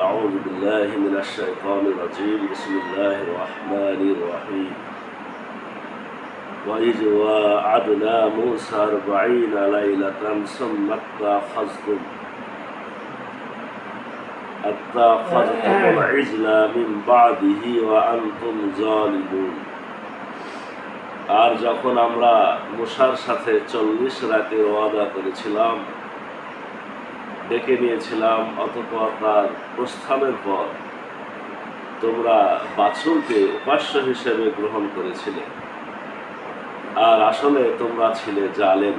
أعوذ بالله من الشيطان الرجيم بسم الله الرحمن الرحيم وإذ وعدنا موسى 40 ليلة ثم اتخذتم العجل من بعده وأنتم ظالمون। আর যখন আমরা মুসার সাথে 40 রাতের ওয়াদা করেছিলাম, ডেকে নিয়েছিলাম, অতঃপর তার প্রস্থানের পর তোমরা বাছুরকে উপাস্য হিসেবে গ্রহণ করেছিলে, আর আসলে তোমরা ছিলে জালেম।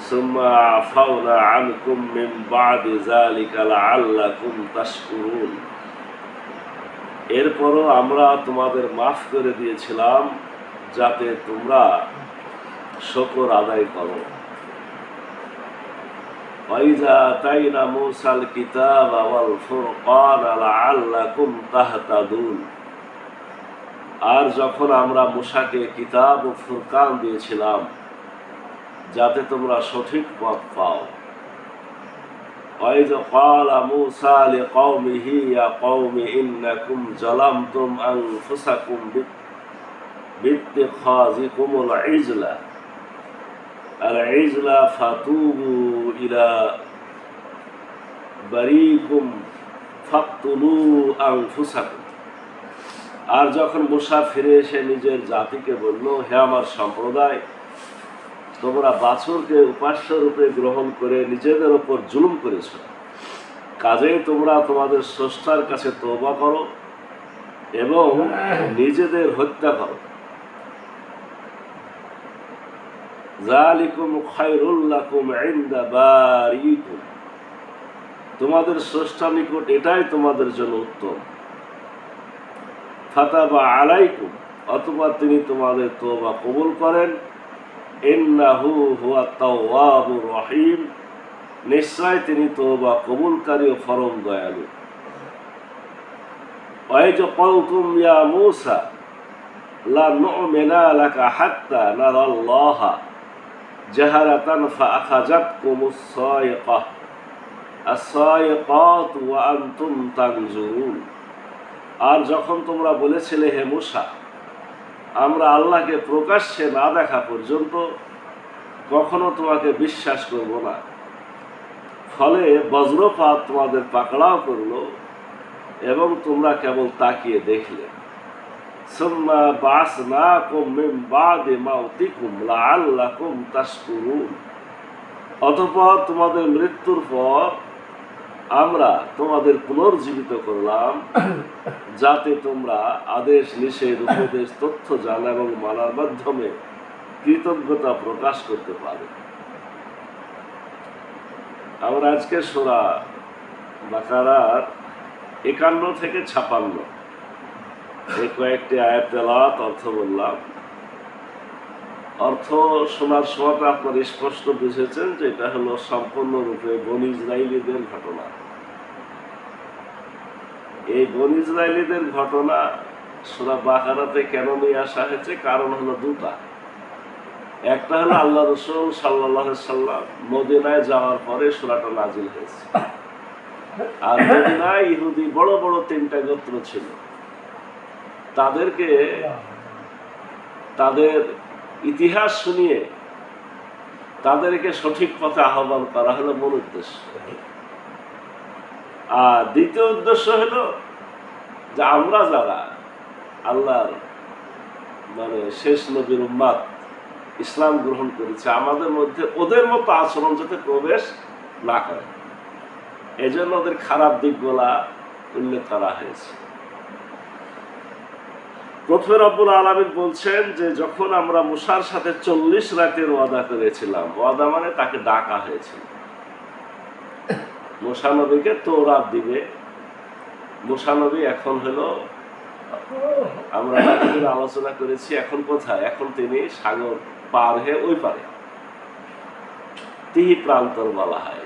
সুম্মা আফাউনা আনকুম মিন বাদি যালিকা লাআল্লাকুম তাশকুরুন। এরপরও আমরা তোমাদের মাফ করে দিয়েছিলাম যাতে তোমরা শুকর আদায় করো। وَإِذَا آتَيْنَا مُوسَى الْكِتَابَ وَالْفُرْقَانَ لَعَلَّكُمْ تَهْتَدُونَ। আর যখন আমরা মুসাকে কিতাব ও ফুরকান দিয়েছিলাম যাতে তোমরা সঠিক পথ পাও। وَإِذْ قَالَ مُوسَى لِقَوْمِهِ يَا قَوْمِ إِنَّكُمْ ظَلَمْتُمْ أَنفُسَكُمْ بِاتِّخَاذِكُمُ الْعِجْلَ فَتُوبُوا إِلَى بَارِئِكُمْ فَاقْتُلُوا أَنفُسَكُمْ। আর যখন মুসা ফিরে এসে নিজের জাতিকে বলল, হে আমার সম্প্রদায়, তোমরা বাছুরকে উপাস্য রূপে গ্রহণ করে নিজেদের ওপর জুলুম করেছ, কাজেই তোমরা তোমাদের স্রষ্টার কাছে তওবা করো এবং নিজেদের হত্যা করো। যালিকুম খায়রুল লাকুম ইনদা বারিকুম। তোমাদের স্রষ্টার নিকট এটাই তোমাদের জন্য উত্তম। ফাতাবা আলাইকুম, অথবা তিনি তোমাদের তওবা কবুল করেন। ইন্নাহু হুয়া তাওয়াবুর রহিম, নিশ্চয় তিনি তওবা কবুলকারী ও পরম দয়ালু। ওয়াইজ ক্বালতুম ইয়া মূসা লা নু'মিনা লাকা হাত্তা নারাল্লাহা জাহারাতান ফাআখাযাতকুমুস সায়িকাহ আস-সায়িকাতু ওয়া আনতুম তানজুরুন। আর যখন তোমরা বলেছিলে, হে মূসা, আমরা আল্লাহকে প্রকাশ্যে না দেখা পর্যন্ত কখনো তোমাকে বিশ্বাস করব না, ফলে বজ্রপাত তোমাদের পাকড়াও করলো এবং তোমরা কেবল তাকিয়ে দেখলে। সুম্মা বা'সনাকুম মিন বাদি মাউতিকুম লাআল্লাকুম তাশকুরুন। অতঃপর তোমাদের মৃত্যুর পর আমরা তোমাদের পুনর্জীবিত করলাম যাতে তোমরা আদেশ নিষেধ উপদেশ তথ্য জানা এবং মানার মাধ্যমে কৃতজ্ঞতা প্রকাশ করতে পারো। আমরা আজকে সূরা বাকারার 51 থেকে 56 এই কয়েকটি আয়াত তেলাওয়াত অর্থ বললাম। অর্থ শোনার সময়টা আপনারা স্পষ্ট বুঝেছেন যে এটা হলো সম্পূর্ণরূপে বনী ইসরাইলীদের ঘটনা। এই বনী ইসরাইলীদের ঘটনা সূরা বাকারাতে কেন নিয়ে আসা হয়েছে? কারণ হলো দুটা। একটা হলো আল্লাহ রাসূল সাল্লাল্লাহু আলাইহি সাল্লাম মদিনায় যাওয়ার পরে সূরাটা নাজিল হয়েছে। আর মদিনায় ইহুদি বড় বড় 3টা গোত্র ছিল, তাদেরকে তাদের ইতিহাস শুনিয়ে তাদেরকে সঠিক পথে আহ্বান করা হলো মূল উদ্দেশ্য। আর দ্বিতীয় উদ্দেশ্য হলো যে আমরা যারা আল্লাহর শেষ নবীর উম্মাত ইসলাম গ্রহণ করেছে, আমাদের মধ্যে ওদের মতো আচরণ যাতে প্রবেশ না করে, এজন্য ওদের খারাপ দিকগুলা উল্লেখ করা হয়েছে। প্রথমে রব্বুল আলামিন বলছেন যে যখন আমরা মুসার সাথে 40 রাতের ওয়াদা করেছিলাম, ওয়াদা মানে তাকে ডাকা হয়েছিল। মুসা নবীকে তওরাত দিবে। মুসা নবী এখন হলো, আমরা আলোচনা করেছি, এখন কোথায়? এখন তিনি সাগর পার হয়ে ওই পারে, তিহি প্রান্তর বলা হয়,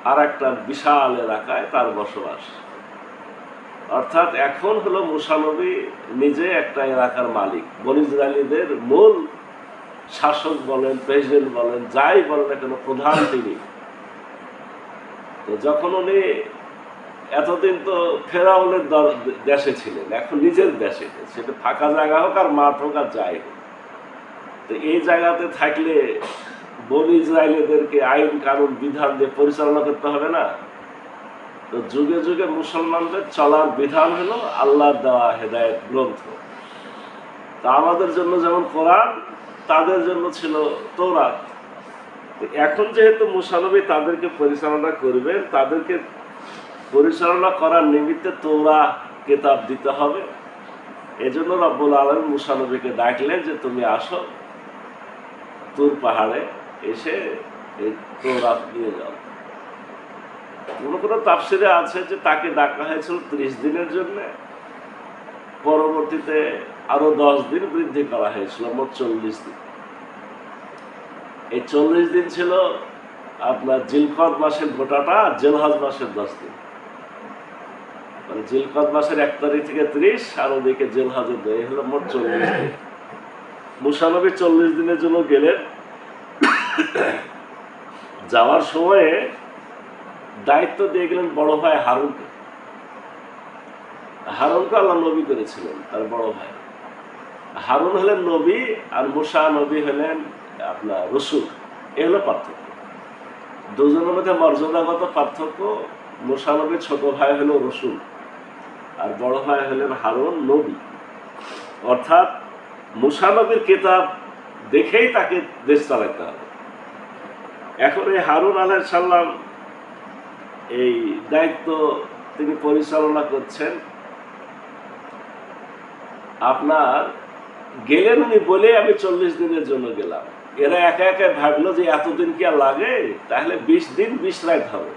আর একটা বিশাল এলাকায় তার বসবাস। অর্থাৎ এখন হলো মুসা নবী নিজে একটা এলাকার মালিক। বনী ইসরাইলীদের মূল শাসক বলেন, প্রেসিডেন্ট বলেন, যাই বলেন না কেন, প্রধান তিনি। তো যখন উনি এতদিন তো ফেরাউনের দেশে ছিলেন, এখন নিজের দেশে, সেটা ফাঁকা জায়গা হোক আর মাঠ হোক আর যাই হোক, তো এই জায়গাতে থাকলে বনি ইসরায়েলদেরকে আইন কানুন বিধান দিয়ে পরিচালনা করতে হবে না? তো যুগে যুগে মুসলমানদের চলার বিধান হলো আল্লাহর দেওয়া হেদায়েত গ্রন্থ। তা আমাদের জন্য যেমন কোরআন, তাদের জন্য ছিল তৌরাত। এখন যেহেতু মুসা নবী তাদেরকে পরিচালনা করবেন, তাদেরকে পরিচালনা করার নিমিত্তে তৌরাত কিতাব দিতে হবে। এজন্য রব্বুল আলামিন মুসা নবীকে ডাকলেন যে তুমি আসো তুর পাহাড়ে, এসে এই তৌরাত নিয়ে যাও। কোনো কোনো তাফসিরে আছে যে তাকে ডাকা হয়েছিল 30 দিনের জন্য, পরবর্তীতে আরো 10 দিন বৃদ্ধি করা হয়েছিল, মোট 40 দিন। এই 40 দিন ছিল আপনার জিলকদ মাসের গোটাটা, জিলহজ মাসের 10 দিন, মানে জিলকদ মাসের 1 তারিখ থেকে 30, আর ওদিকে জিলহজের 2, হলো মোট 40 দিন। মুসা নবী 40 দিনের জন্য গেলেন। যাওয়ার সময়ে দায়িত্ব দিয়ে গেলেন বড় ভাই হারুনকে। হারুনকে আল্লাহ নবী করেছিলেন, তার বড় ভাই। হারুন হলেন নবী আর মুসা নবী হলেন আপনার রসুল। এ হলো পার্থক্য, দুজনের মধ্যে মর্যাদাগত পার্থক্য। মুসা নবীর ছোট ভাই হলো রসুল, আর বড় ভাই হলেন হারুন নবী। অর্থাৎ মুসা নবীর কিতাব দেখেই তাকে দেশ চালাতে হবে। এখন এই হারুন আলাইহিস সালাম এই দায়িত্ব তিনি পরিচালনা করছেন। আপনার গেলেন উনি বলে আমি 40 দিনের জন্য গেলাম। এরা একা একা ভাবলো যে এতদিন কি আর লাগে, তাহলে 20 দিন 20 রাত হবে,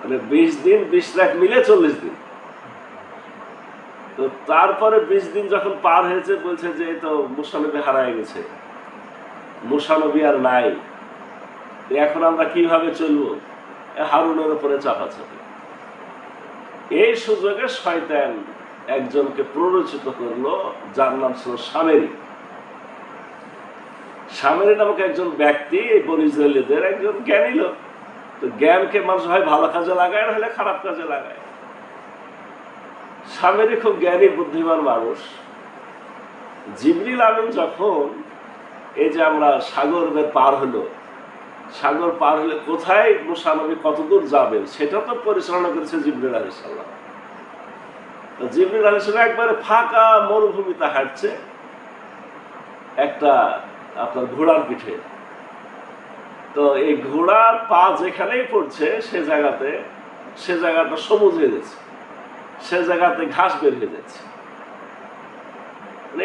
মানে 20 দিন 20 রাত মিলে 40 দিন। তো তারপরে 20 দিন যখন পার হয়েছে, বলছে যে এই তো মুসা নবী হারায় গেছে, মুসা নবী আর নাই, এখন আমরা কিভাবে চলবো? হারুনের উপরে চাপাচাপি। এই সুযোগে শয়তান একজনকে প্ররোচিত করলো, যার নাম ছিল সামেরী। সামেরী নামক একজন ব্যক্তি, বনী ইসরায়েলদের একজন জ্ঞানী লোক। তো জ্ঞানকে মানুষ হয় ভালো কাজে লাগায়, না হলে খারাপ কাজে লাগায়। সামেরী খুব জ্ঞানী বুদ্ধিমান মানুষ। জিবরিল আমিন যখন এই যে আমরা সাগর পার হলো, সাগর পার হলে কোথায় মুসা নবী কতদূর যাবেন সেটা তো পরিচালনা করেছে জিবরিল আলাইহিস সালাম। জিবরিল আলাইহিস সালাম একবারে ফাঁকা মরুভূমিতে হাঁটছে, একটা আপনার ঘোড়ার পিঠে। তো এই ঘোড়ার পা যেখানেই পড়ছে সে জায়গাটা সবুজ হয়ে যাচ্ছে, সে জায়গাতে ঘাস বের হয়ে যাচ্ছে।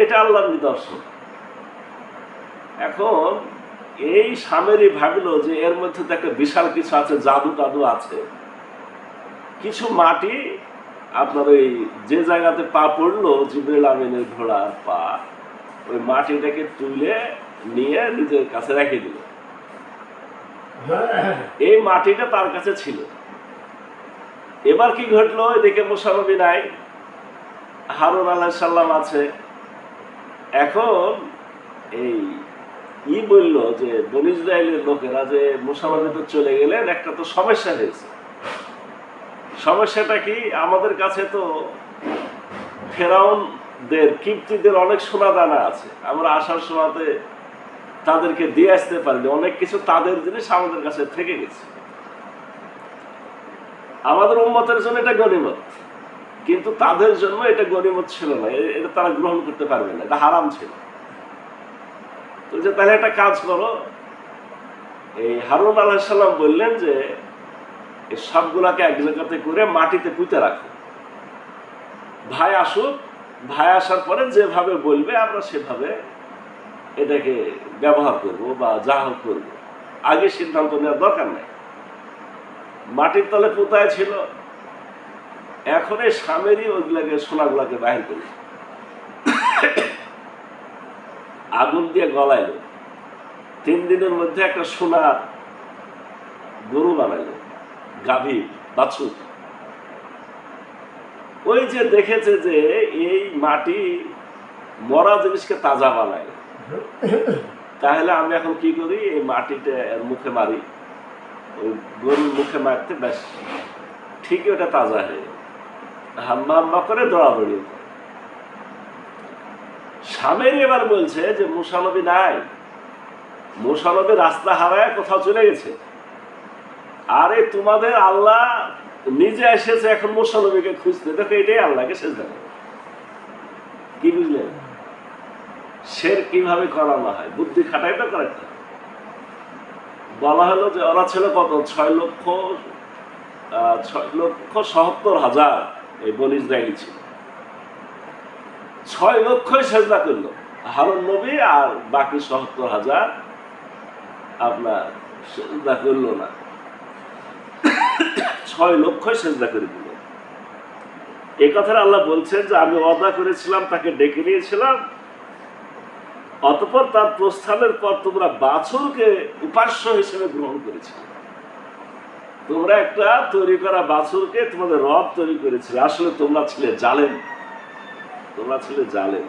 এটা আল্লাহর নিদর্শন। এখন এই সামেরী ভাবলো যে এর মধ্যে তো একটা বিশাল কিছু আছে, জাদু টাদু আছে। কিছু মাটি আপনার ওই যে জায়গাতে পা পড়লো জিবরিল আমিনের ঘোড়ার পা, ওই মাটিটাকে তুলে নিয়ে নিজের কাছে রেখে দিল। এই মাটিটা তার কাছে ছিল। এবার কি ঘটলো? এদিকে মুসা নবী নাই, হারুন আলাইহিস সালাম আছে। এখন এই বলল যে বনী ইসরায়েলের লোকেরা যে মুসা নবী তো চলে গেলেন, একটা তো সমস্যা হয়েছে। সমস্যাটা কি? আমাদের কাছে তো ফেরাউনদের কিপ্তিদের অনেক সোনা দানা আছে, আমরা আসার সময়তে তাদেরকে দিয়ে আসতে পারিনি। অনেক কিছু তাদের জিনিস আমাদের কাছে থেকে গেছে। আমাদের উম্মতের জন্য এটা গনিমত, কিন্তু তাদের জন্য এটা গনিমত ছিল না, এটা তারা গ্রহণ করতে পারবে না, এটা হারাম ছিল। তো যে তাহলে একটা কাজ করো, এই হারুন আলাইহিস সালাম বললেন যে এই সবগুলাকে এক জায়গাতে করে মাটিতে পুঁতে রাখো, ভাই আসুক, ভাই আসার পরে যেভাবে বলবে আমরা সেভাবে এটাকে ব্যবহার করব বা যা হোক করবো, আগে সিদ্ধান্ত নেওয়ার দরকার নাই। মাটির তলে পোতায় ছিল। এখন এই সামেরী ওইগুলাকে সোনাগুলাকে বাহির করল, আগুন দিয়ে গলাইল। 3 দিনের মধ্যে একটা সোনার গরু বানাইল, গাভী বাছুর। ওই যে দেখেছে যে এই মাটি মরা জিনিসকে তাজা বানায়, তাহলে আমি এখন কি করি, এই মাটিটা মুখে মারি, ওই গরুর মুখে মারতে ব্যাস ঠিকই ওটা তাজা হয়ে গেল। হাম্মা হাম্মা করে দৌড়াদৌড়ি। সামেরি এবার বলছে যে মুসা নবী নাই, মুসা নবী রাস্তা হারায় কোথাও চলে গেছে। আরে তোমাদের আল্লাহ নিজে এসেছে এখন মুসা নবীকে খুঁজতে, দেখো এটাই আল্লাহকে শেষ দেখো। কি বুঝলেন? শের কিভাবে করানো হয়, বুদ্ধি খাটাই তো করেক্ট। বলা হলো যে ওরা ছিল কত, 6,70,000 এই বনী ইসরাইলী ছিল। 6 লক্ষই সেজদা করলো, হারুন নবী আর বাকি 70,000 আপনার সেজদা করলো না। 6 লক্ষই সেজদা করে দিল। এই কথাটা আল্লাহ বলছেন যে আমি ওয়াদা করেছিলাম, তাকে ডেকে নিয়েছিলাম, অতঃপর তার প্রস্থানের পর তোমরা বাছুরকে উপাস্য হিসেবে গ্রহণ করেছিলে। তোমরা একটা তৈরি করা বাছুরকে তোমাদের রব তৈরি করেছিলে। আসলে তোমরা ছিলে জালেম, তোমরা ছিলে জালেম।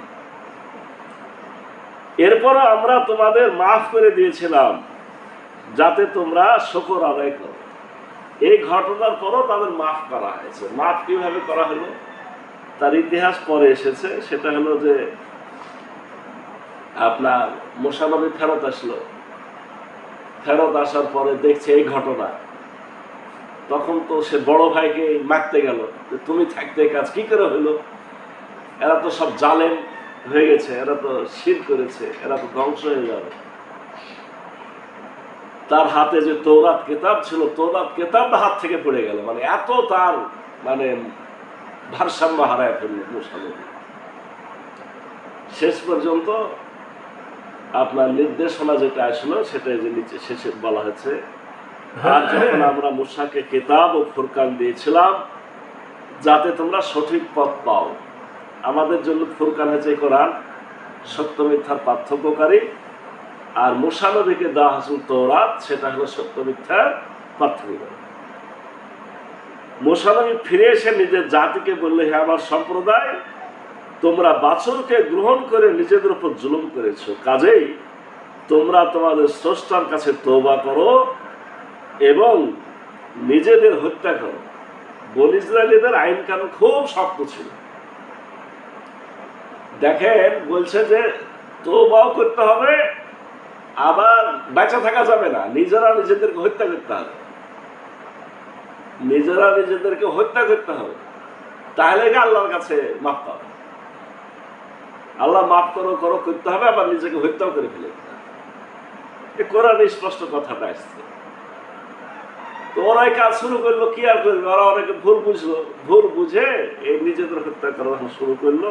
এরপরও আমরা তোমাদের মাফ করে দিয়েছিলাম যাতে তোমরা শুকর আদায় করো। এই ঘটনার পরও তাদের মাফ করা হয়েছে। মাফ কিভাবে করা হলো তার ইতিহাস পরে এসেছে। সেটা হলো যে আপনার মুসা নবী ফেরত আসলো, ফেরত আসার পরে দেখছে এই ঘটনা। তখন তো সে বড় ভাইকে মারতে গেল যে তুমি থাকতে কাজ কি করে হইলো, এরা তো সব জালেম হয়ে গেছে, এরা তো শিরক করেছে, এরা তো ধ্বংস হয়ে যাবে। তার হাতে যে তৌরাত কিতাব ছিল, তৌরাত কিতাব হাত থেকে পড়ে গেল। মানে এত তার মানে ভারসাম্য হারায় ফেলল মুসা নবী। শেষ পর্যন্ত আপনার নির্দেশনা যেটা আসলো সেটা যে নিচে শেষে বলা হয়েছে, আর যখন আমরা মুসাকে কিতাব ও ফুরকান দিয়েছিলাম যাতে তোমরা সঠিক পথ পাও। আমাদের জন্য ফুরকান হয়েছে কোরআন, সত্য মিথ্যার পার্থক্যকারী, আর মুসা নবীকে দেওয়া হয়েছিল তৌরাত, সেটা হলো সত্য মিথ্যার পার্থক্যকারী। মুসা নবী ফিরে এসে নিজের জাতিকে বললে, হে আমার সম্প্রদায়, তোমরা বাছুরকে গ্রহণ করে নিজেদের উপর জুলুম করেছো, কাজেই তোমরা তোমাদের স্রষ্টার কাছে তওবা করো এবং নিজেদের হত্যা করো। বনী ইসরাইলীদের আইন কানুন খুব শক্ত ছিল। দেখেন বলছে যে তওবাও করতে হবে, আবার বেঁচে থাকা যাবে না, নিজেরা নিজেদেরকে হত্যা করতে হবে, নিজেরা নিজেদেরকে হত্যা করতে হবে, তাহলে আল্লাহর কাছে মাফ পাবে। আল্লাহ মাফ করো করো করতে হবে, আবার নিজেকে হত্যাও করে ফেলে দিতে হবে। কোরআনে স্পষ্ট কথাটা আসছে। তো ওরাই কাজ শুরু করলো, কি আর করবে, ওরা অনেকে ভুল বুঝলো, ভুল বুঝে এই নিজেদের হত্যা করা যখন শুরু করলো,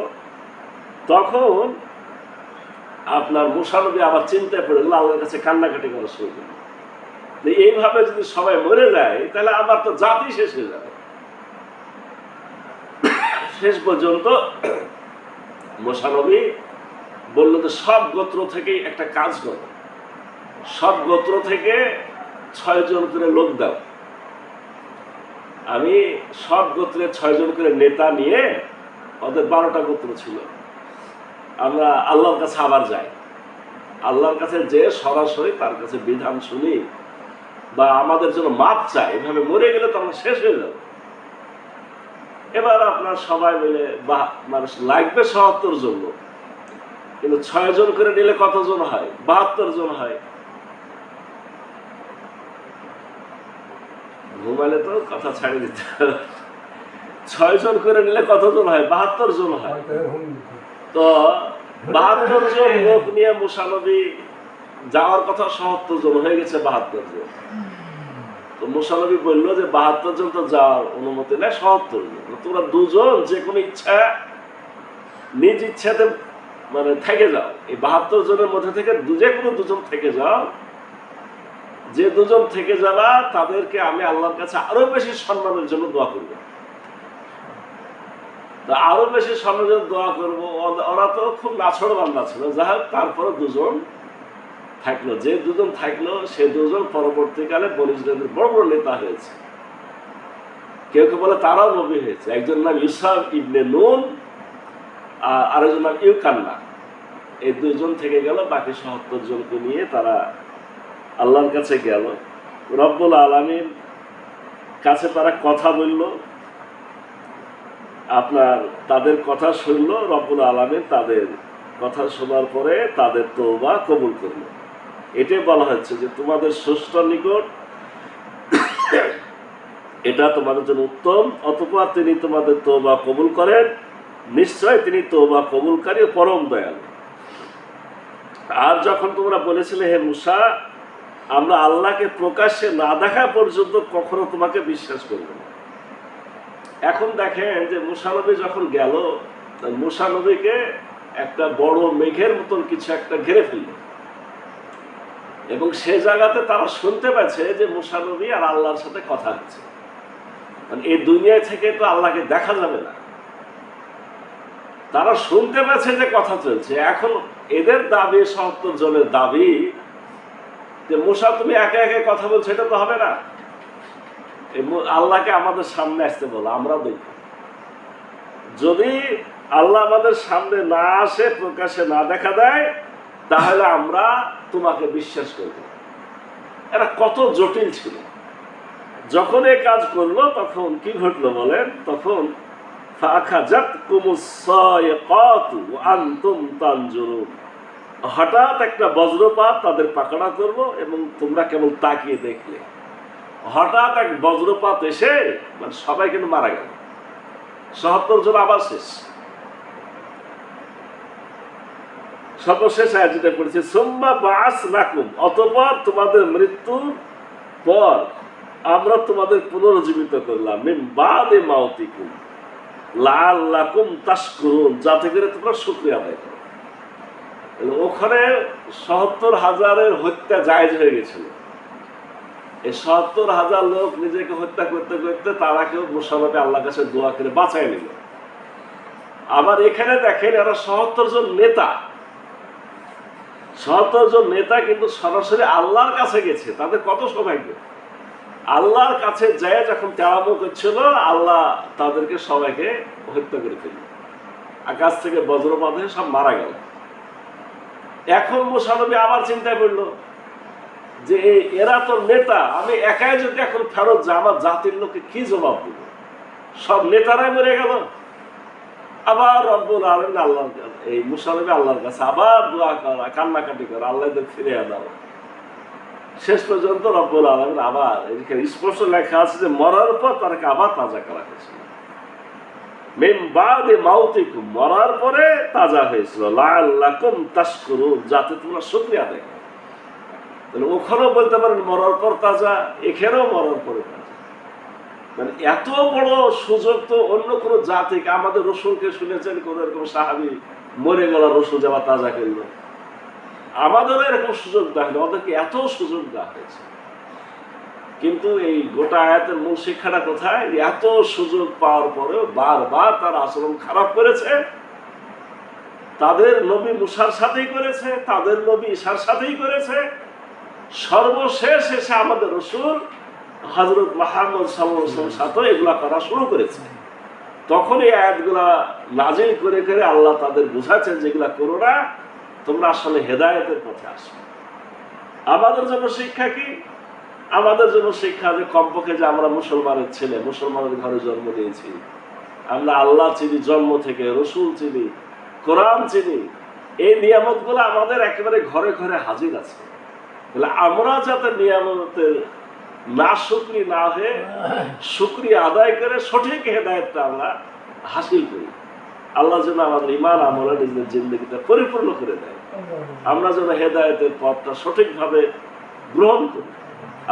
তখন আপনার মুসা নবী আবার চিন্তায় পড়ে গেল, আল্লাহর কাছে কান্নাকাটি করা শুরু করলো। এইভাবে যদি সবাই মরে যায় তাহলে আমার তো জাতি শেষ হয়ে যাবে। শেষ পর্যন্ত মুসা নবী বলল যে সব গোত্র থেকেই একটা কাজ করো, সব গোত্র থেকে 6 জন করে লোক দাও। আমি সব গোত্রে 6 জন করে নেতা নিয়ে, ওদের 12টা গোত্র ছিল, আমরা আল্লাহর কাছে আবার যাই। আল্লাহর কাছে যে সরাসরি তার কাছে বিধান শুনি বা আমাদের জন্য মাপ চাই। এভাবে মরে গেলে তো আমরা শেষ হয়ে যাবো। এবার আপনার সবাই মিলে মানুষ লাগবে ৭৭ জন লোক, কিন্তু 6 জন করে নিলে কতজন হয়? 72 জন হয়। ঘুমালে তো কথা ছাড়িয়ে দিতে হবে। 6 জন করে নিলে কতজন হয়? 72 জন হয়। তো 72 জন লোক নিয়ে মুসা নবী যাওয়ার কথা ৭৭ জন, হয়ে গেছে 72 জন। তো মুসা নবী বললো যে 72 জন তো যাওয়ার অনুমতি নেই, ৭৭ জন। তোমরা 2 জন যে কোনো ইচ্ছা নিজ ইচ্ছাতে মানে থেকে যাও, এই 72 জনের মধ্যে থেকে যে কোনো 2 জন থেকে যাও। যে 2 জন থেকে যাবা তাদেরকে আমি আল্লাহর কাছে আরো বেশি সম্মানের জন্য দোয়া করব। আরো বেশি সম্মানের জন্য দোয়া করবো। ওরা তো খুব নাছড় বান্দা ছিল, যাই হোক তারপরে 2 জন থাকলো। যে 2 জন থাকলো সে 2 জন পরবর্তীকালে বনী ইসরাইলের বড় বড় নেতা হয়েছে। কেউ কেউ বলে তারাও নবী হয়েছে। একজন নাম ইউসা ইবনে নুন, আর আরেকজন নাম ইউকান্না। এই 2 জন থেকে গেল, বাকি ৭৭ জনকে নিয়ে তারা আল্লাহর কাছে গেল। রব্বুল আলামিন কাছে তারা কথা বলল, আপনার তাদের কথা শুনল, রব্বুল আলামিন তাদের কথা শোনার পরে তাদের তওবা কবুল করল। এটাই বলা হচ্ছে যে তোমাদের স্রষ্টার নিকট এটা তোমাদের জন্য উত্তম, অতঃপর তিনি তোমাদের তওবা কবুল করেন, নিশ্চয় তিনি তওবা কবুলকারী ও পরম দয়ালু। আর যখন তোমরা বলেছিলে হে মুসা, আমরা আল্লাহকে প্রকাশ্যে না দেখা পর্যন্ত কখনো তোমাকে বিশ্বাস করব না। এখন দেখেন যে মুসা নবী যখন গেল, মুসা নবীকে একটা বড় মেঘের মতন কিছু একটা ঘিরে ফেলল, এবং সে জায়গাতে তারা শুনতে পাচ্ছে যে মুসা নবী আর আল্লাহর সাথে কথা হচ্ছে। মানে এই দুনিয়া থেকে তো আল্লাহকে দেখা যাবে না, তারা শুনতে পাচ্ছে যে কথা চলছে। এখন এদের দাবি, ৭০ জনের দাবি যে মুসা তুমি একে একে কথা বলছো, এটা তো হবে না, আল্লাহকে আমাদের সামনে আসতে বলো, আমরা দেখব। যদি আল্লাহ আমাদের সামনে না আসে, প্রকাশে না দেখা দেয়, তাহলে আমরা তোমাকে বিশ্বাস করব। এরা কত জটিল ছিল। যখন এই কাজ করলো তখন কি ঘটলো বলেন? তখন হঠাৎ একটা বজ্রপাত তাদের পাকড়া করলো এবং তোমরা কেবল তাকিয়ে দেখলে। হঠাৎ এক বজ্রপাত এসে মানে সবাই কিন্তু মারা গেল, ৭০ জন আবার শেষ। সর্বশেষ আয়োজিত করেছে সোম্মা বাস নাকুম, অতঃপর তোমাদের মৃত্যুর পর আমরা তোমাদের পুনরুজ্জীবিত করলাম, মিন বাদে মাউতিকুম লাআল্লাকুম তাশকুরুন, যাতে করে তোমরা শুকরিয়া আদায় করো। ওখানে ৭০,০০০ হত্যা জায়েজ হয়ে গেছিল। এই ৭০,০০০ লোক নিজেকে হত্যা করতে করতে তারা কেউ মুসা নবী আল্লাহর কাছে দোয়া করে বাঁচায় নিল। আবার এখানে দেখেন এরা ৭০ জন নেতা, ৭০ জন নেতা কিন্তু সরাসরি আল্লাহর কাছে গেছে। তাদের কত সৌভাগ্য! আল্লাহর কাছে যায় যখন তেড়ামো করছিল, আল্লাহ তাদেরকে সবাইকে হত্যা করে ফেলল, আকাশ থেকে বজ্রপাত হয়ে সব মারা গেল। এখন মুসা নবী আবার চিন্তায় পড়ল যে এরা তো নেতা, আমি একাই যদি এখন ফেরত যাই, আমার জাতির লোকে কি জবাব দেব? সব নেতারাই মরে গেল। আবার রব্বুল আলামিন আল্লাহর কাছে, এই মুসা নবী আল্লাহর কাছে আবার দোয়া করা, কান্নাকাটি করা, আল্লাহ ফিরে দাও। শেষ পর্যন্ত রব্বুল আলামিন আবার এখানে স্পষ্ট লেখা আছে যে মরার পর তাদেরকে আবার তাজা করা হয়েছিল। মিন বাদে মাউতিকুম, মরার পরে তাজা হয়েছিল, লাআল্লাকুম তাশকুরুন, যাতে তোমরা শুকরিয়া আদায় করো। তাহলে ওখানেও বলতে পারেন মরার পর তাজা, এখানেও মরার পরে তাজা। মানে এত বড় সুযোগ তো অন্য কোনো জাতিকে, আমাদের রসুলকে শুনেছেন কোন এরকম সাহাবী মরে গেল, রসুল যাওয়া তাজা করলো, আমাদেরও এরকম সুযোগ দেওয়া হলো, ওদেরকে এত সুযোগ দেওয়া হয়েছে। কিন্তু এই গোটা আয়াতের মূল শিক্ষাটা কোথায়? এত সুযোগ পাওয়ার পরেও বারবার তার আচরণ খারাপ করেছে। তাদের নবী মুসার সাথেই করেছে, তাদের নবী ঈসার সাথেই করেছে, সর্বশেষ এসে আমাদের রসুল হযরত মুহাম্মদ সাল্লাল্লাহু আলাইহি ওয়াসাল্লামের সাথে এগুলা করা শুরু করেছে। তখন এই আয়াতগুলা নাজিল করে করে আল্লাহ তাদের বুঝাচ্ছেন যেগুলা করো না, তোমরা আসলে হেদায়েতের পথে আসো। আমাদের জন্য শিক্ষা কি? আমাদের জন্য শিক্ষা যে কমপক্ষে যে আমরা মুসলমানের ছেলে, মুসলমানের ঘরে জন্ম নিয়েছি, আমরা আল্লাহ চিনি জন্ম থেকে, রসুল চিনি, কোরআন চিনি, এই নিয়ামতগুলো আমাদের একেবারে ঘরে ঘরে হাজির আছে। তাহলে আমরা যাতে নিয়ামতের না শুকরি না হয়ে শুকরিয়া আদায় করে সঠিক হেদায়েতটা আমরা হাসিল করি। আল্লাহ যেন আমাদের ঈমান আমলে নিজের জিন্দগিটা পরিপূর্ণ করে দেয়, আমরা যেন হেদায়েতের পথটা সঠিকভাবে গ্রহণ করি।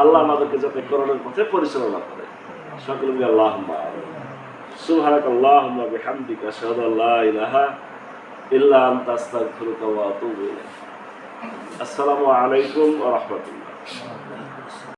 আল্লাহ আমাদেরকে যাতে করণের পথে পরিচালনা করে। সকলে মিলে আল্লাহুম্মা আমিন। সুবহানাকাল্লাহুম্মা বিহামদিকা আশহাদু আল্লা ইলাহা ইল্লা আনতা আস্তাগফিরুকা ওয়া আতুবু ইলাইক। আসসালামু আলাইকুম ওয়া রাহমাতুল্লাহ।